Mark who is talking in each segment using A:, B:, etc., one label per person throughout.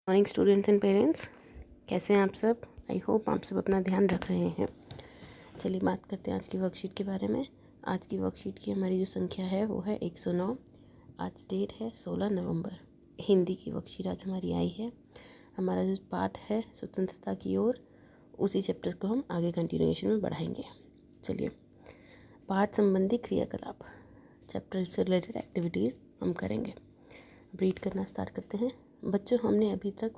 A: Morning students and parents, कैसे हैं आप सब। आई होप आप सब अपना ध्यान रख रहे हैं। चलिए बात करते हैं आज की वर्कशीट के बारे में। आज की वर्कशीट की हमारी जो संख्या है वो है 109। आज डेट है 16 नवंबर। हिंदी की वर्कशीट आज हमारी आई है। हमारा जो पाठ है स्वतंत्रता की ओर, उसी चैप्टर को हम आगे कंटिन्यूएशन में बढ़ाएंगे। चलिए, पाठ संबंधी क्रियाकलाप, चैप्टर से रिलेटेड एक्टिविटीज़ हम करेंगे। रीड करना स्टार्ट करते हैं। बच्चों, हमने अभी तक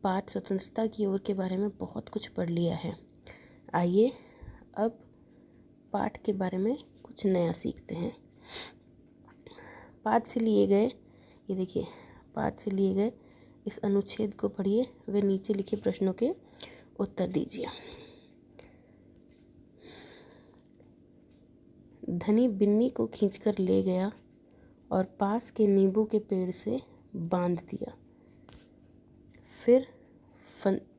A: पाठ स्वतंत्रता की ओर के बारे में बहुत कुछ पढ़ लिया है। आइए अब पाठ के बारे में कुछ नया सीखते हैं। पाठ से लिए गए, ये देखिए, पाठ से लिए गए इस अनुच्छेद को पढ़िए व नीचे लिखे प्रश्नों के उत्तर दीजिए। धनी बिन्नी को खींचकर ले गया और पास के नींबू के पेड़ से बांध दिया। फिर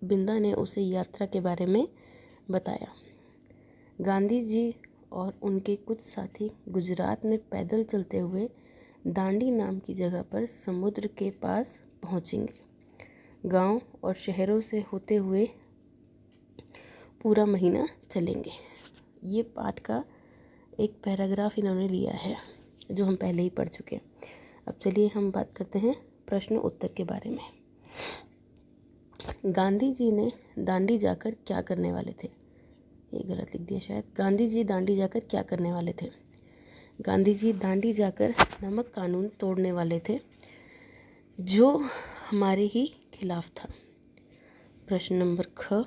A: बिंदा ने उसे यात्रा के बारे में बताया। गांधी जी और उनके कुछ साथी गुजरात में पैदल चलते हुए दांडी नाम की जगह पर समुद्र के पास पहुंचेंगे। गांव और शहरों से होते हुए पूरा महीना चलेंगे। ये पाठ का एक पैराग्राफ इन्होंने लिया है जो हम पहले ही पढ़ चुके हैं। अब चलिए हम बात करते हैं प्रश्न उत्तर के बारे में। गांधी जी ने दांडी जाकर क्या करने वाले थे? ये गलत लिख दिया शायद। गांधी जी दांडी जाकर क्या करने वाले थे? गांधी जी दांडी जाकर नमक कानून तोड़ने वाले थे जो हमारे ही खिलाफ था। प्रश्न नंबर ख,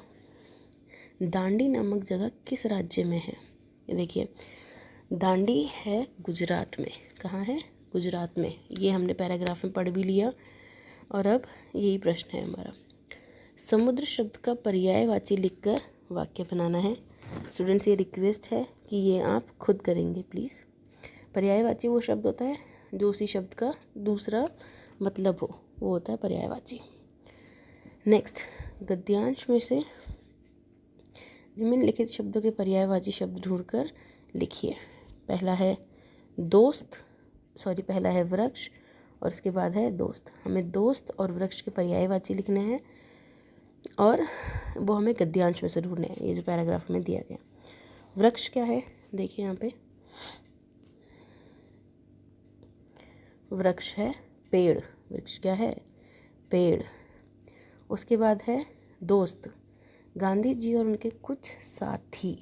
A: दांडी नामक जगह किस राज्य में है? ये देखिए, दांडी है गुजरात में। कहाँ है? गुजरात में। ये हमने पैराग्राफ में पढ़ भी लिया और अब यही प्रश्न है हमारा। समुद्र शब्द का पर्यायवाची लिखकर वाक्य बनाना है। स्टूडेंट्स, ये रिक्वेस्ट है कि ये आप खुद करेंगे प्लीज़। पर्यायवाची वो शब्द होता है जो उसी शब्द का दूसरा मतलब हो, वो होता है पर्यायवाची। नेक्स्ट, गद्यांश में से निम्नलिखित शब्दों के पर्यायवाची शब्द ढूंढकर लिखिए। पहला है पहला है वृक्ष और उसके बाद है दोस्त। हमें दोस्त और वृक्ष के पर्यायवाची लिखने हैं और वो हमें गद्यांश में से ढूंढने हैं, ये जो पैराग्राफ में दिया गया। वृक्ष क्या है? देखिए यहाँ पे, वृक्ष है पेड़। वृक्ष क्या है? पेड़। उसके बाद है दोस्त, गांधी जी और उनके कुछ साथी।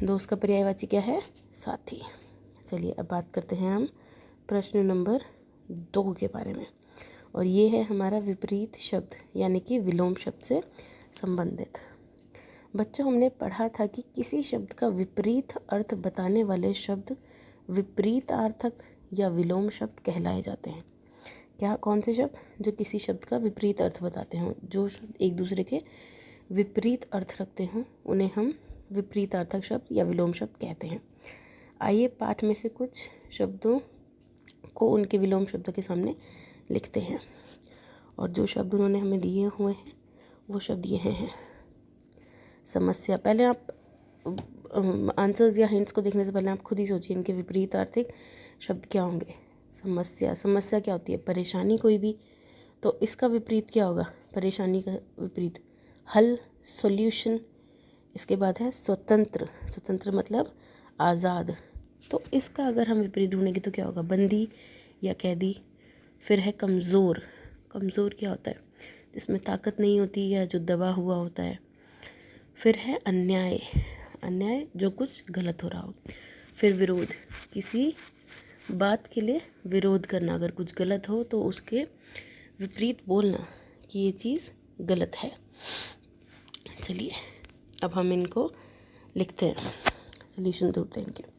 A: दोस्त का पर्यायवाची क्या है? साथी। चलिए अब बात करते हैं हम प्रश्न नंबर 2 के बारे में, और ये है हमारा विपरीत शब्द यानी कि विलोम शब्द से संबंधित। बच्चों, हमने पढ़ा था कि किसी शब्द का विपरीत अर्थ बताने वाले शब्द विपरीतार्थक या विलोम शब्द कहलाए जाते हैं। क्या? कौन से शब्द? जो किसी शब्द का विपरीत अर्थ बताते हों, जो शब्द एक दूसरे के विपरीत अर्थ रखते हों, उन्हें हम विपरीतार्थक शब्द या विलोम शब्द कहते हैं। आइए पाठ में से कुछ शब्दों को उनके विलोम शब्दों के सामने लिखते हैं, और जो शब्द उन्होंने हमें दिए हुए हैं वो शब्द ये हैं। समस्या। पहले आप आंसर्स या हिंट्स को देखने से पहले आप खुद ही सोचिए इनके विपरीतार्थक शब्द क्या होंगे। समस्या, समस्या क्या होती है? परेशानी कोई भी, तो इसका विपरीत क्या होगा? परेशानी का विपरीत हल, सॉल्यूशन। इसके बाद है स्वतंत्र। स्वतंत्र मतलब आज़ाद, तो इसका अगर हम विपरीत ढूंढेंगे तो क्या होगा? बंदी या कैदी। फिर है कमज़ोर। कमज़ोर क्या होता है? जिसमें ताकत नहीं होती या जो दबा हुआ होता है। फिर है अन्याय। अन्याय, जो कुछ गलत हो रहा हो। फिर विरोध, किसी बात के लिए विरोध करना। अगर कुछ गलत हो तो उसके विपरीत बोलना कि ये चीज़ गलत है। चलिए अब हम इनको लिखते हैं, सॉल्यूशन ढूंढते हैं इनके।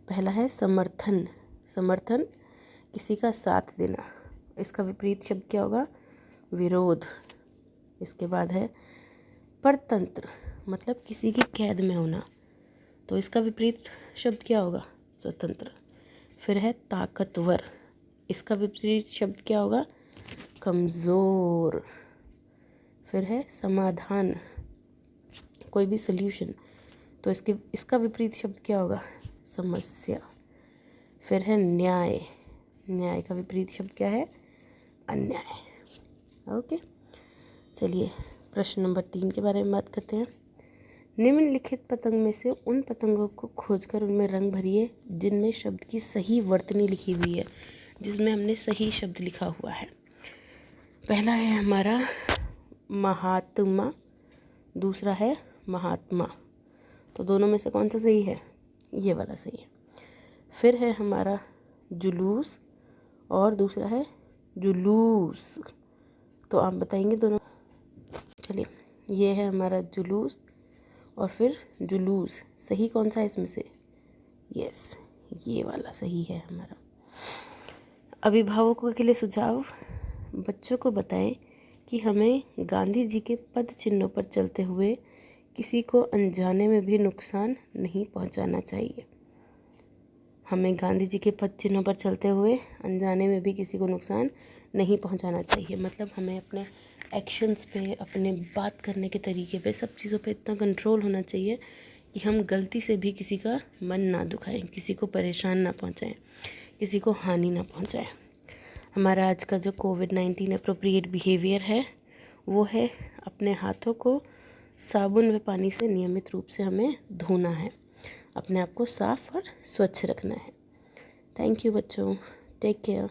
A: पहला है समर्थन। समर्थन, किसी का साथ देना। इसका विपरीत शब्द क्या होगा? विरोध। इसके बाद है परतंत्र, मतलब किसी की कैद में होना, तो इसका विपरीत शब्द क्या होगा? स्वतंत्र। फिर है ताकतवर। इसका विपरीत शब्द क्या होगा? कमज़ोर। फिर है समाधान, कोई भी सॉल्यूशन, तो इसका विपरीत शब्द क्या होगा? समस्या। फिर है न्याय। न्याय का विपरीत शब्द क्या है? अन्याय। ओके, चलिए प्रश्न नंबर 3 के बारे में बात करते हैं। निम्नलिखित पतंग में से उन पतंगों को खोजकर उनमें रंग भरिए जिनमें शब्द की सही वर्तनी लिखी हुई है, जिसमें हमने सही शब्द लिखा हुआ है। पहला है हमारा महात्मा, दूसरा है महात्मा। तो दोनों में से कौन सा सही है? ये वाला सही है। फिर है हमारा जुलूस और दूसरा है जुलूस। तो आप बताएंगे दोनों। चलिए, ये है हमारा जुलूस और फिर जुलूस। सही कौन सा है इसमें से? यस, ये वाला सही है हमारा। अभिभावकों के लिए सुझाव। बच्चों को बताएं कि हमें गांधी जी के पद चिन्हों पर चलते हुए किसी को अनजाने में भी नुकसान नहीं पहुंचाना चाहिए। हमें गांधी जी के पद चिन्हों पर चलते हुए अनजाने में भी किसी को नुकसान नहीं पहुंचाना चाहिए। मतलब हमें अपने एक्शंस पे, अपने बात करने के तरीके पे, सब चीज़ों पे इतना कंट्रोल होना चाहिए कि हम गलती से भी किसी का मन ना दुखाएं, किसी को परेशान ना पहुंचाएं, किसी को हानि ना पहुंचाएं। हमारा आज का जो कोविड-19 अप्रोप्रिएट बिहेवियर है वो है अपने हाथों को साबुन व पानी से नियमित रूप से हमें धोना है, अपने आप को साफ और स्वच्छ रखना है। थैंक यू बच्चों, टेक केयर।